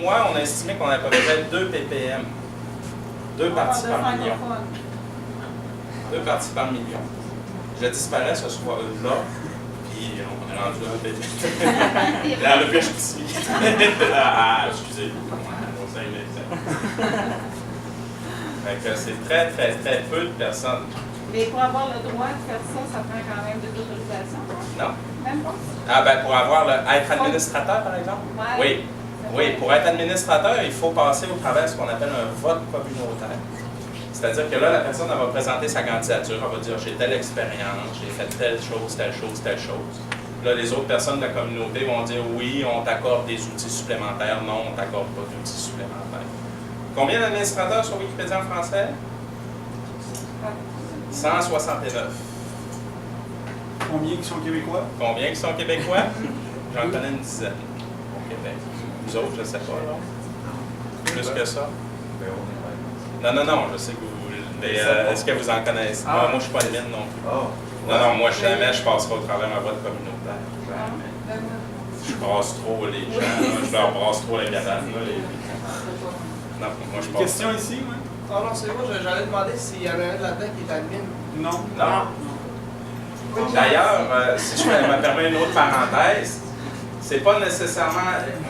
mois, on a estimé qu'on a à peu près 2 ppm. 2 parties par million. 2 parties par million. Je disparais ce soir-là, puis on est rendu à 1 ppm. Là, le pire, je suis ici. Ah, excusez. Donc, c'est très, très, très peu de personnes. Mais pour avoir le droit de faire ça, ça prend quand même de l'autorisation? Non? Même pas? Ah, ben, pour être administrateur, par exemple? Ouais. Oui. Oui, pour être administrateur, il faut passer au travers de ce qu'on appelle un vote communautaire. C'est-à-dire que là, la personne elle va présenter sa candidature, elle va dire j'ai telle expérience, j'ai fait telle chose, telle chose, telle chose. Là, les autres personnes de la communauté vont dire oui, on t'accorde des outils supplémentaires, non, on ne t'accorde pas d'outils supplémentaires. Combien d'administrateurs sur Wikipédia en français? 169. Combien qui sont québécois? Combien qui sont québécois? J'en connais une dizaine au Québec. Vous autres, je ne sais pas, là. Plus que ça? Non, je sais que vous... Mais est-ce que vous en connaissez? Moi, je ne suis pas le mine non plus. Non, moi, jamais je passerai au travers d'un vote communautaire. Jamais. Je brasse trop les gens, là. Je leur brasse trop les gadanes, là. Non, moi, je passe. Question ici, oui? Ah non, c'est moi, j'allais demander s'il y avait un là-dedans qui est admin. Non. Non. D'ailleurs, si je me permets une autre parenthèse, c'est pas nécessairement...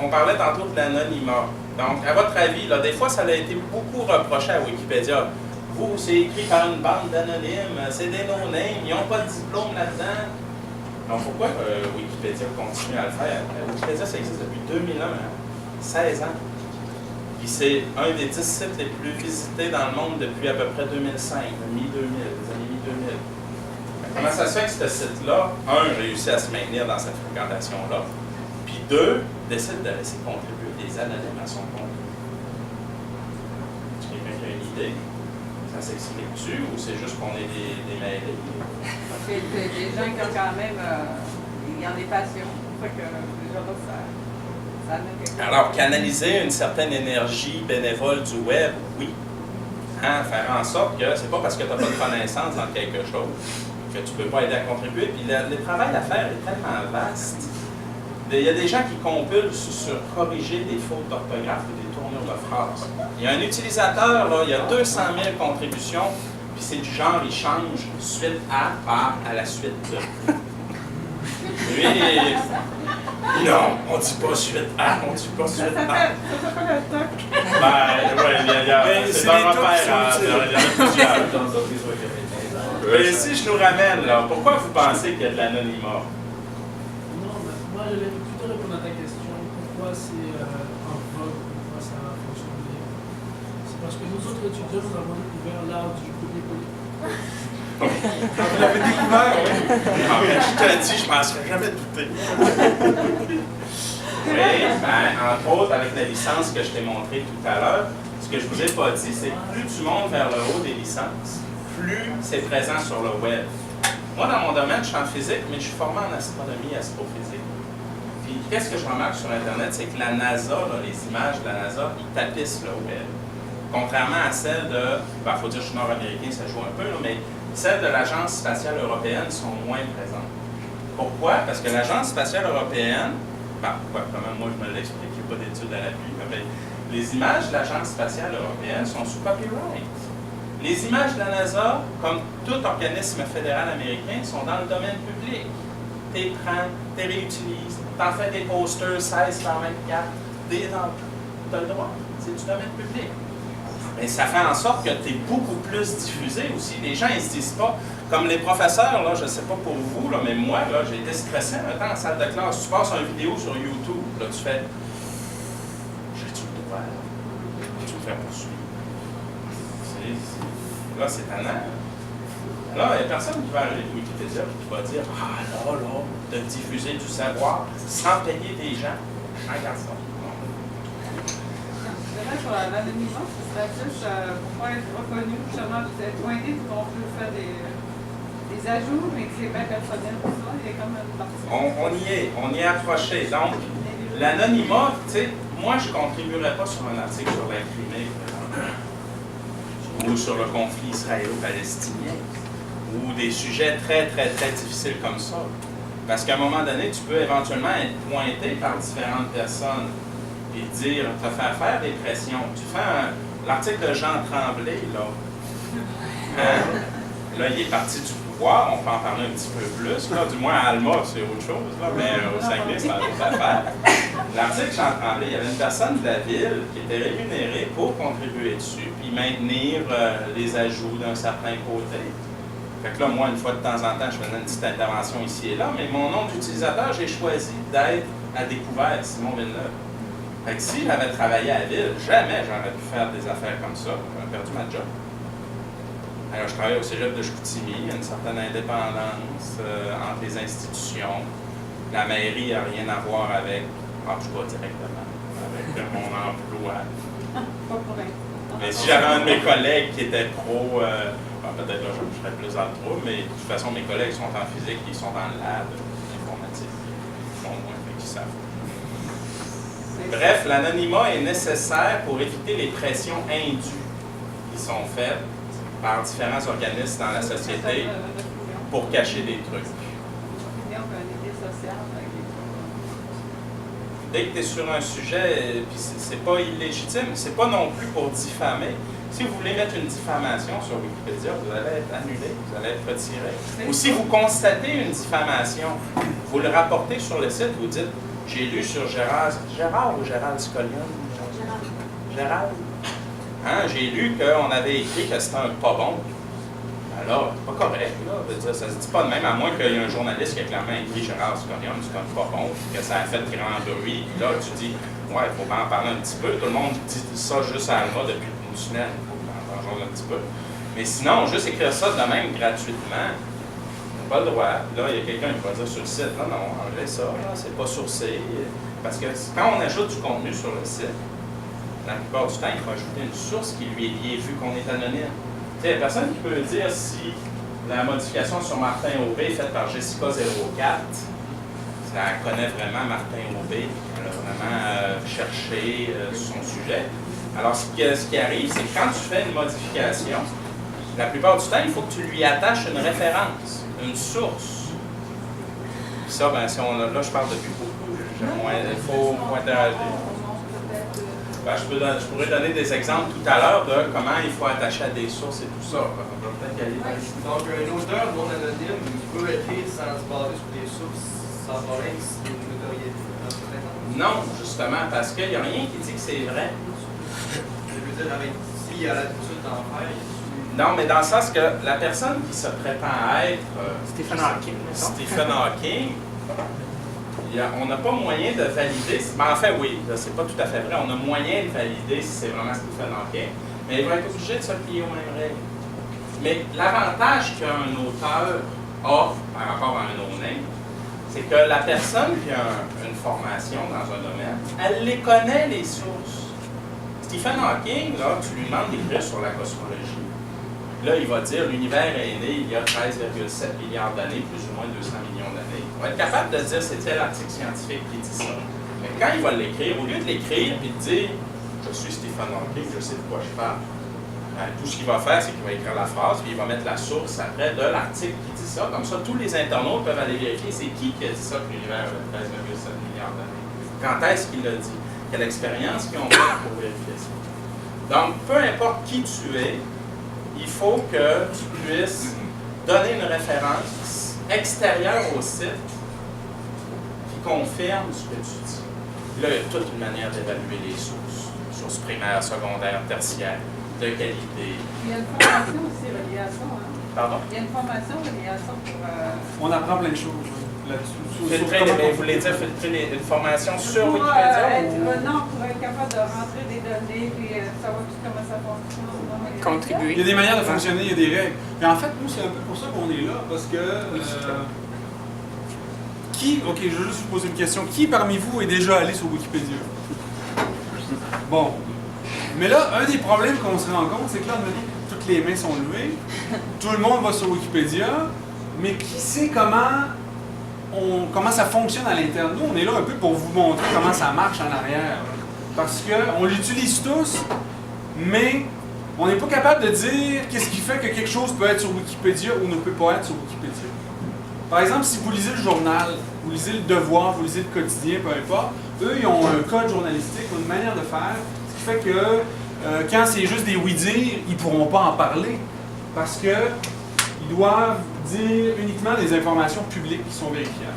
On parlait tantôt de l'anonymat. Donc, à votre avis, là, des fois, ça a été beaucoup reproché à Wikipédia. Vous, c'est écrit par une bande d'anonymes, c'est des no-names, ils n'ont pas de diplôme là-dedans. Donc, pourquoi Wikipédia continue à le faire? Wikipédia, ça existe depuis 2001, hein? 16 ans. Puis c'est un des 10 sites les plus visités dans le monde depuis à peu près 2005, mi-2000, les années mi-2000. Comment ça se fait que ce site-là, réussit à se maintenir dans cette fréquentation-là, puis décide de laisser contribuer des anonymes à son compte? Est-ce que quelqu'un qui a une idée? Ça s'explique-tu ou c'est juste qu'on est des mêlés? C'est des gens qui ont quand même... il y en a des passions. Fait que déjà là, ça amène quelque chose. Alors, canaliser une certaine énergie bénévole du web, oui. Hein, faire en sorte que c'est pas parce que tu n'as pas de connaissance dans quelque chose que tu ne peux pas aider à contribuer. Puis le travail à faire est tellement vaste. Il y a des gens qui compulsent sur corriger des fautes d'orthographe ou des tournures de phrases. Il y a un utilisateur, là, il y a 200 000 contributions, puis c'est du genre, il change suite à la suite de. Lui, non, on dit pas suite à, on dit pas suite à. Ça s'appelle le toc. C'est un repère, il y en a plusieurs. Mais si je nous ramène, là, pourquoi vous pensez qu'il y a de l'anonymat? Non, mais moi j'allais plutôt répondre à ta question. Pourquoi c'est en vogue, pourquoi ça fonctionne bien? C'est parce que nous autres étudiants, nous avons découvert l'art du copier-coller. Vous l'avez découvert, oui? Non, mais je te dis, je m'en serais jamais douté. Oui, ben, entre autres, avec la licence que je t'ai montrée tout à l'heure, ce que je vous ai pas dit, c'est que plus tu montes vers le haut des licences, plus c'est présent sur le web. Moi, dans mon domaine, je suis en physique, mais je suis formé en astronomie et astrophysique. Puis, qu'est-ce que je remarque sur Internet, c'est que la NASA, là, les images de la NASA, ils tapissent le web. Contrairement à celles de, il faut dire que je suis nord-américain, ça joue un peu, là, mais celles de l'Agence spatiale européenne sont moins présentes. Pourquoi? Parce que l'Agence spatiale européenne, comment moi je me l'explique, il n'y a pas d'études à l'appui, mais les images de l'Agence spatiale européenne sont sous copyright. Les images de la NASA, comme tout organisme fédéral américain, sont dans le domaine public. Tu les prends, tu les réutilises, tu en fais des posters 16 par 24, tu as le droit, c'est du domaine public. Mais ça fait en sorte que tu es beaucoup plus diffusé aussi. Les gens, ils se disent pas, comme les professeurs, là, je ne sais pas pour vous, là, mais moi, là, j'ai été stressé un temps en salle de classe. Tu passes une vidéo sur YouTube, là, tu fais, j'ai-tu le droit? Tu me fais poursuivre. Là, c'est tannant. Là, il n'y a personne qui va arriver de Wikipédia et qui va dire « Ah, là, de diffuser du savoir sans payer des gens. » Regarde ça. Sur l'anonymat, ce serait plus pour pas être reconnu, justement, vous êtes pointé, on peut faire des ajouts, mais que c'est bien personnel pour ça, il y a comme une partie. On y est approché. Donc, l'anonymat, tu sais, moi, je ne contribuerais pas sur un article sur la Crimée, ou sur le conflit israélo-palestinien, ou des sujets très, très, très difficiles comme ça. Parce qu'à un moment donné, tu peux éventuellement être pointé par différentes personnes. et dire, te faire faire des pressions. Tu fais l'article de Jean Tremblay, là. Là, il est parti du pouvoir, on peut en parler un petit peu plus. Là, du moins, à Alma, c'est autre chose, là, mais au Saguenay, c'est une autre affaire. L'article Jean Tremblay, il y avait une personne de la ville qui était rémunérée pour contribuer dessus, puis maintenir les ajouts d'un certain côté. Fait que là, moi, une fois de temps en temps, je faisais une petite intervention ici et là, mais mon nom d'utilisateur, j'ai choisi d'être à découvert, Simon Villeneuve. Fait que si j'avais travaillé à la ville, jamais j'aurais pu faire des affaires comme ça. J'aurais perdu ma job. Alors, je travaille au cégep de Chicoutimi, il y a une certaine indépendance entre les institutions. La mairie n'a rien à voir avec, en tout cas directement, avec mon emploi. Pas pour l'instant. Mais si j'avais un de mes collègues qui était pro, peut-être là, je serais plus dans le trou, mais de toute façon, mes collègues sont en physique, ils sont dans le lab informatique. Ils font moins, fait qu'ils savent. Bref, l'anonymat est nécessaire pour éviter les pressions indues qui sont faites par différents organismes dans la société pour cacher des trucs. Dès que tu es sur un sujet, puis c'est pas illégitime, c'est pas non plus pour diffamer. Si vous voulez mettre une diffamation sur Wikipédia, vous allez être annulé, vous allez être retiré. Ou si vous constatez une diffamation, vous le rapportez sur le site, vous dites « J'ai lu sur Gérard ou Gérald Scollion? Gérald. Hein, j'ai lu qu'on avait écrit que c'était un pas bon. » Alors, c'est pas correct, là. Je veux dire, ça se dit pas de même, à moins qu'il y ait un journaliste qui a clairement écrit Gérard Scollion, c'est comme pas bon, que ça a fait grand bruit. Puis là, tu dis « Ouais, il faut en parler un petit peu. » Tout le monde dit ça juste à Alma depuis une semaine. Il faut en parler un petit peu. Mais sinon, juste écrire ça de même gratuitement, pas le droit. Là, il y a quelqu'un qui va dire sur le site, non, enlevez ça, c'est pas sourcé. Parce que quand on ajoute du contenu sur le site, la plupart du temps, il faut ajouter une source qui lui est liée, vu qu'on est anonyme. Tu sais, il y a personne qui peut dire si la modification sur Martin Aubé est faite par Jessica04, ça connaît vraiment Martin Aubé, elle a vraiment cherché son sujet. Alors, ce qui arrive, c'est que quand tu fais une modification, la plupart du temps, il faut que tu lui attaches une référence, une source. Puis ça, ben, si on, là, je parle depuis beaucoup, il faut interagir. Ben, je pourrais donner des exemples tout à l'heure de comment il faut attacher à des sources et tout ça. On va peut-être y aller. Donc, un auteur non anonyme, il peut écrire sans se baser sur des sources, sans problème, si c'est une notoriété. Non, justement, parce qu'il n'y a rien qui dit que c'est vrai. Je veux dire, s'il y a l'habitude d'en faire, non, mais dans le sens que la personne qui se prétend être Stephen Hawking, on n'a pas moyen de valider. Mais en fait, oui, c'est pas tout à fait vrai. On a moyen de valider si c'est vraiment Stephen Hawking, mais il va être obligé de se plier aux mêmes règles. Mais l'avantage qu'un auteur a par rapport à un no-name, c'est que la personne qui a une formation dans un domaine, elle les connaît, les sources. Stephen Hawking, là, tu lui demandes d'écrire sur la cosmologie. Là, il va dire l'univers est né il y a 13,7 milliards d'années, plus ou moins 200 millions d'années. Il va être capable de dire c'est tel article scientifique qui dit ça. Mais quand il va l'écrire, au lieu de l'écrire et de dire je suis Stephen Hawking, je sais de quoi je parle, ben, tout ce qu'il va faire, c'est qu'il va écrire la phrase, puis il va mettre la source après de l'article qui dit ça. Comme ça, tous les internautes peuvent aller vérifier c'est qui a dit ça que l'univers a 13,7 milliards d'années. Quand est-ce qu'il l'a dit? Quelle expérience qu'ils ont faite pour vérifier ça? Donc, peu importe qui tu es, il faut que tu puisses donner une référence extérieure au site qui confirme ce que tu dis. Là, il y a toute une manière d'évaluer les sources primaires, secondaires, tertiaires, de qualité. Il y a une formation aussi reliée à ça, hein? Pardon? Il y a une formation reliée à ça pour... On apprend plein de choses là-dessus. Vous voulez dire filtrer une formation sur pour, Wikipédia? non, pour être capable de rentrer des données et savoir tout comment ça fonctionne. Contribuer. Il y a des manières de fonctionner, il y a des règles. Mais en fait, nous, c'est un peu pour ça qu'on est là, parce que... ok, je vais juste vous poser une question. Qui parmi vous est déjà allé sur Wikipédia? Bon. Mais là, un des problèmes qu'on se rend compte, c'est que là, toutes les mains sont levées, tout le monde va sur Wikipédia, mais qui sait comment ça fonctionne à l'interne? Nous, on est là un peu pour vous montrer comment ça marche en arrière. Parce qu'on l'utilise tous, mais on n'est pas capable de dire qu'est-ce qui fait que quelque chose peut être sur Wikipédia ou ne peut pas être sur Wikipédia. Par exemple, si vous lisez le journal, vous lisez le Devoir, vous lisez le Quotidien, peu importe, eux, ils ont un code journalistique ou une manière de faire, ce qui fait que quand c'est juste des oui-dire, ils ne pourront pas en parler parce qu'ils doivent dire uniquement des informations publiques qui sont vérifiables.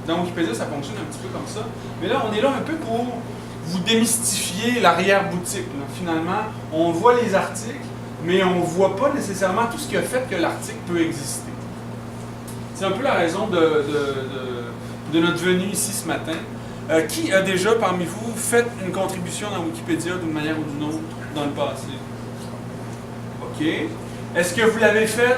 Dans Wikipédia, ça fonctionne un petit peu comme ça. Mais là, on est là un peu pour vous démystifier l'arrière-boutique. Finalement, on voit les articles, mais on ne voit pas nécessairement tout ce qui a fait que l'article peut exister. C'est un peu la raison de notre venue ici ce matin. Qui a déjà parmi vous fait une contribution dans Wikipédia d'une manière ou d'une autre dans le passé? OK. Est-ce que vous l'avez fait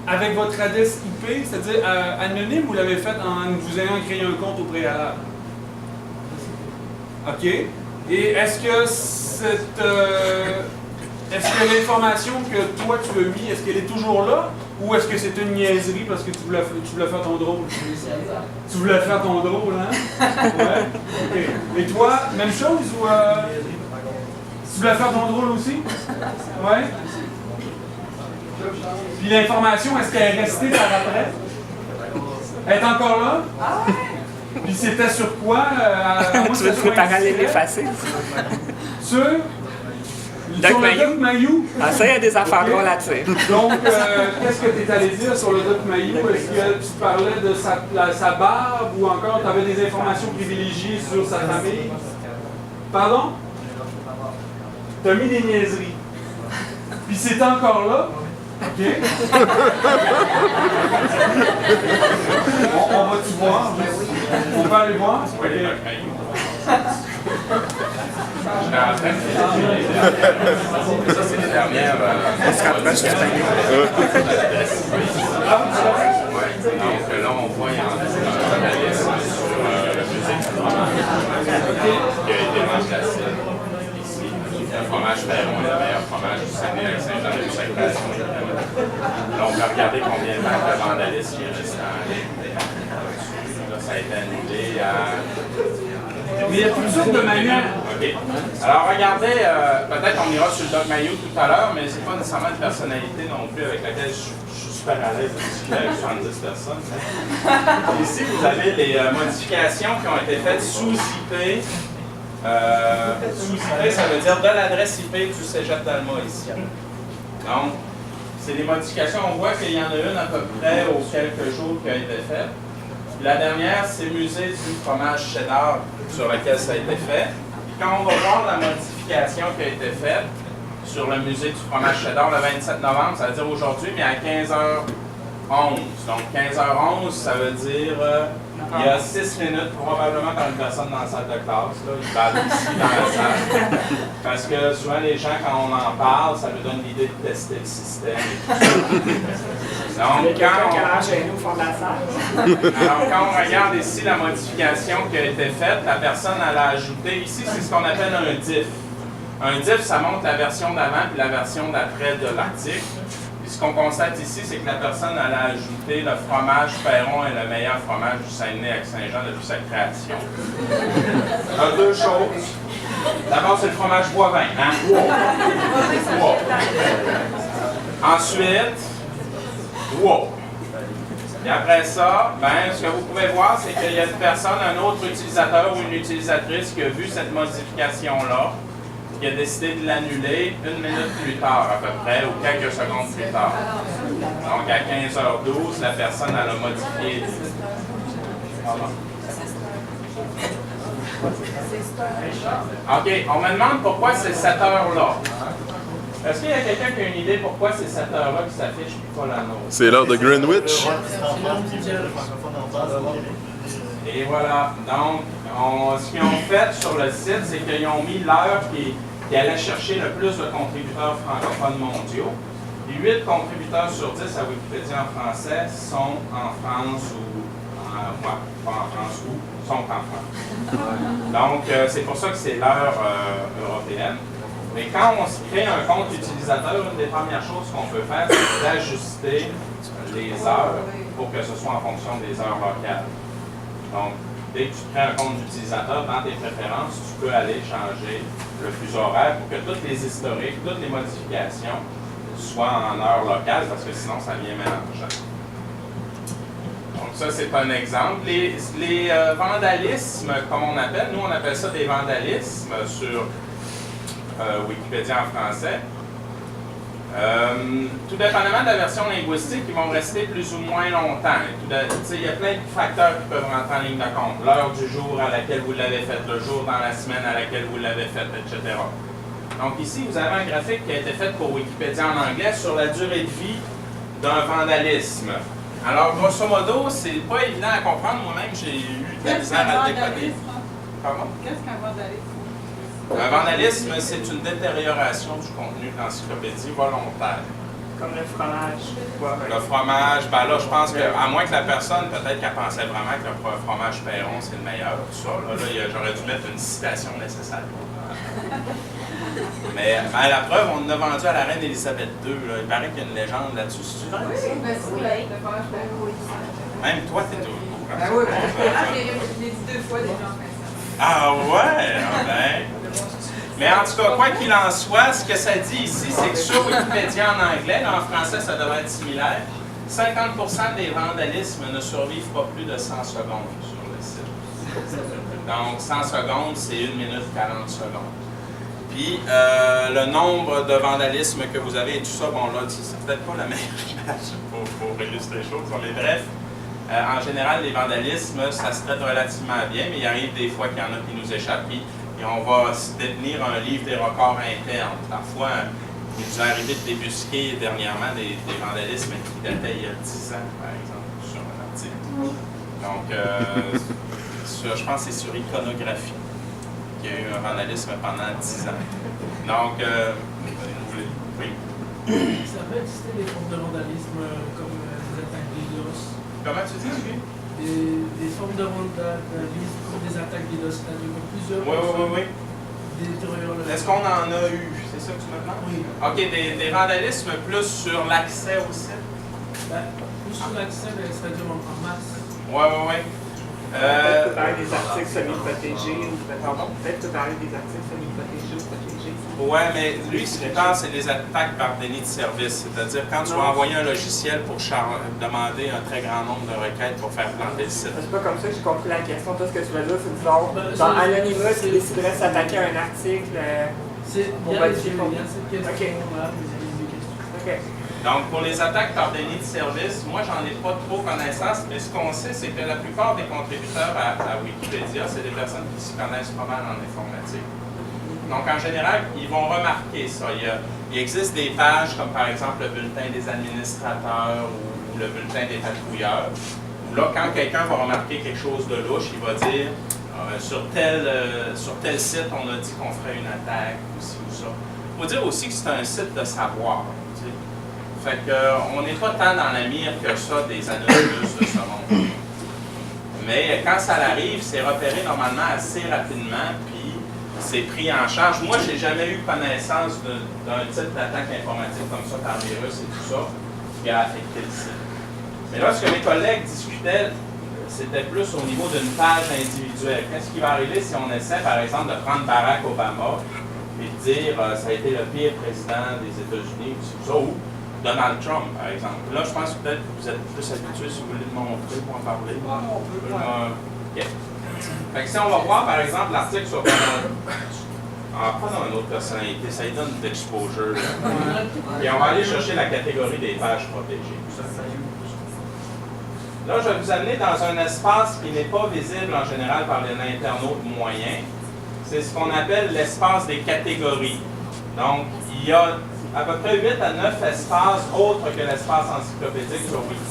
avec votre adresse IP, c'est-à-dire anonyme, ou vous l'avez fait en vous ayant créé un compte au préalable? OK. Et est-ce que l'information que toi tu as mis, est-ce qu'elle est toujours là? Ou est-ce que c'est une niaiserie parce que tu voulais faire ton drôle? Tu voulais faire ton drôle, hein? Ouais. OK. Et toi, même chose? Ou tu voulais faire ton drôle aussi? Ouais. Puis l'information, est-ce qu'elle est restée par après? Elle est encore là? Ah ouais! Puis c'était sur quoi? Tu veux te préparer à l'effacer? Sur Doc le Doc Mayou? Ah, ça, il y a des affaires drôles là-dessus. Donc, qu'est-ce que tu es allé dire sur le Doc Mayou? Est-ce que tu parlais de sa barbe ou encore tu avais des informations privilégiées sur sa famille? Pardon? Tu as mis des niaiseries. Puis c'est encore là? OK. On va-tu voir? On peut aller voir? Oui, le Doc Mayou. Je suis en train de ça, c'est les dernières. On se rapproche du panier. Donc là, on voit, il y en a la liste sur le musée du fromage qui a été remplacé ici. Le fromage Perron est le meilleur fromage du Saguenay-Lac-Saint-Jean depuis sa création. Là, on peut regarder combien de temps de vandalisme il reste en ligne. Là, ça a été annulé à... Mais il y a toutes sortes de manières. OK. Alors, regardez, peut-être on ira sur le Doc Mayou tout à l'heure, mais c'est pas nécessairement une personnalité non plus avec laquelle je suis super à l'aise de discuter avec 70 personnes. Ici, vous avez les modifications qui ont été faites sous IP. Sous IP, ça veut dire de l'adresse IP du Cégep d'Alma ici. Donc, c'est des modifications. On voit qu'il y en a une à peu près aux quelques jours qui a été faite. La dernière, c'est le musée du fromage cheddar sur lequel ça a été fait. Et quand on va voir la modification qui a été faite sur le musée du fromage cheddar le 27 novembre, ça veut dire aujourd'hui, mais à 15h11. Donc 15h11, ça veut dire il y a 6 minutes, probablement quand une personne dans la salle de classe, là, il parle ici dans la salle. Parce que souvent les gens, quand on en parle, ça nous donne l'idée de tester le système. Donc, quand on regarde ici la modification qui a été faite, la personne elle a ajouté, ici c'est ce qu'on appelle un diff. Un diff, ça montre la version d'avant et la version d'après de l'article. Puis ce qu'on constate ici, c'est que la personne elle a ajouté le fromage Perron est le meilleur fromage du Saguenay-Lac-Saint-Jean depuis sa création. Il y a deux choses. D'abord, c'est le fromage Boivin, hein? Wow. Ensuite, wow. Et après ça, ben, ce que vous pouvez voir, c'est qu'il y a une personne, un autre utilisateur ou une utilisatrice qui a vu cette modification-là, qui a décidé de l'annuler 1 minute plus tard à peu près, ou quelques secondes plus tard. Donc à 15h12, la personne elle a modifié. OK, on me demande pourquoi c'est cette heure-là. Est-ce qu'il y a quelqu'un qui a une idée pourquoi c'est cette heure-là qui s'affiche et pas la nôtre? C'est l'heure de Greenwich. Et voilà. Donc, ce qu'ils ont fait sur le site, c'est qu'ils ont mis l'heure qui allait chercher le plus de contributeurs francophones mondiaux. Et 8 contributeurs sur 10 à Wikipédia en français sont en France ou pas en France ou sont en France. Donc, c'est pour ça que c'est l'heure européenne. Mais quand on se crée un compte utilisateur, une des premières choses qu'on peut faire, c'est d'ajuster les heures pour que ce soit en fonction des heures locales. Donc, dès que tu crées un compte d'utilisateur, dans tes préférences, tu peux aller changer le fuseau horaire pour que toutes les historiques, toutes les modifications soient en heure locale, parce que sinon, ça vient mélangeant. Donc, Donc ça, c'est un exemple. Les vandalismes, comme on appelle, nous on appelle ça des vandalismes sur Wikipédia en français. Tout dépendamment de la version linguistique, ils vont rester plus ou moins longtemps. Il y a plein de facteurs qui peuvent rentrer en ligne de compte. L'heure du jour à laquelle vous l'avez fait, le jour dans la semaine à laquelle vous l'avez fait, etc. Donc ici, vous avez un graphique qui a été fait pour Wikipédia en anglais sur la durée de vie d'un vandalisme. Alors, grosso modo, c'est pas évident à comprendre. Moi-même, j'ai eu de la misère à le décoder. Pardon? Qu'est-ce qu'un vandalisme? Un vandalisme, c'est une détérioration du contenu de l'encyclopédie volontaire. Comme le fromage. Ouais. Le fromage, ben là, je pense que, à moins que la personne, peut-être qu'elle pensait vraiment que le fromage Perron, c'est le meilleur, tout ça. Là, j'aurais dû mettre une citation nécessaire. Mais à la preuve, on en a vendu à la reine Élisabeth II. Là. Il paraît qu'il y a une légende là-dessus. C'est vrai? Oui, mais c'est vrai. Le fromage Perron. Même toi, t'es au courant. Ah oui, je l'ai dit 2 fois déjà. Ah ouais? Ah ben. Mais en tout cas, quoi qu'il en soit, ce que ça dit ici, c'est que sur Wikipédia en anglais, là, en français, ça devrait être similaire, 50% des vandalismes ne survivent pas plus de 100 secondes sur le site. Donc, 100 secondes, c'est 1 minute 40 secondes. Puis, le nombre de vandalismes que vous avez et tout ça, bon là, c'est peut-être pas la meilleure image pour illustrer les choses, mais bref, en général, les vandalismes, ça se traite relativement bien, mais il arrive des fois qu'il y en a qui nous échappent. Et on va détenir un livre des records internes. Parfois, il nous est arrivé de débusquer dernièrement des vandalismes qui dataient il y a 10 ans, par exemple, sur un article. Donc, je pense que c'est sur iconographie qu'il y a eu un vandalisme pendant 10 ans. Donc, vous voulez? Oui? Ça peut exister des formes de vandalisme comme des attaques DDoS. Comment tu dis, oui? Des formes de vandalisme comme des attaques DDoS, c'est-à-dire que plusieurs Oui. détériorent le... Est-ce qu'on en a eu? C'est ça que tu me demandes? Oui. OK, des vandalismes plus sur l'accès au site? Ben, plus sur l'accès, c'est-à-dire en masse. Oui. Peut-être parler des articles semi-protégés ou peut-être parler des articles semi-protégés ou protégés. Oui, mais lui, ce qu'il parle, c'est des attaques par déni de service. C'est-à-dire quand tu vas envoyer un logiciel pour demander un très grand nombre de requêtes pour faire planter le site. C'est pas comme ça que j'ai compris la question. Toi, ce que tu veux dire, c'est disons, Ben, dans Anonymous, il déciderait de s'attaquer à un article pour modifier le contenu. Il y a cette question-là, mais il y a des questions. OK. Donc, pour les attaques par déni de service, moi, j'en ai pas trop connaissance, mais ce qu'on sait, c'est que la plupart des contributeurs à Wikipédia, c'est des personnes qui s'y connaissent pas mal en informatique. Donc, en général, ils vont remarquer ça. Il existe des pages comme, par exemple, le bulletin des administrateurs ou le bulletin des patrouilleurs, où là, quand quelqu'un va remarquer quelque chose de louche, il va dire sur tel site, on a dit qu'on ferait une attaque, ou ci ou ça. Il faut dire aussi que c'est un site de savoir. Fait qu'on n'est pas tant dans la mire que ça des anonymous de ce monde. Mais quand ça arrive, c'est repéré normalement assez rapidement, puis c'est pris en charge. Moi, j'ai jamais eu connaissance d'un type d'attaque informatique comme ça par virus et tout ça qui a affecté le site. Mais là, ce que mes collègues discutaient, c'était plus au niveau d'une page individuelle. Qu'est-ce qui va arriver si on essaie, par exemple, de prendre Barack Obama et de dire ça a été le pire président des États-Unis, ou ça, ou Donald Trump, par exemple. Là, je pense que peut-être que vous êtes plus habitués, si vous voulez le montrer pour en parler. OK. Fait que si on va voir, par exemple, l'article sur Donald pas dans une autre personnalité, ça lui donne de l'exposure. Et on va aller chercher la catégorie des pages protégées. Là, je vais vous amener dans un espace qui n'est pas visible en général par les internautes moyens. C'est ce qu'on appelle l'espace des catégories. Donc, il y a à peu près 8 à 9 espaces autres que l'espace encyclopédique sur Wikipédia.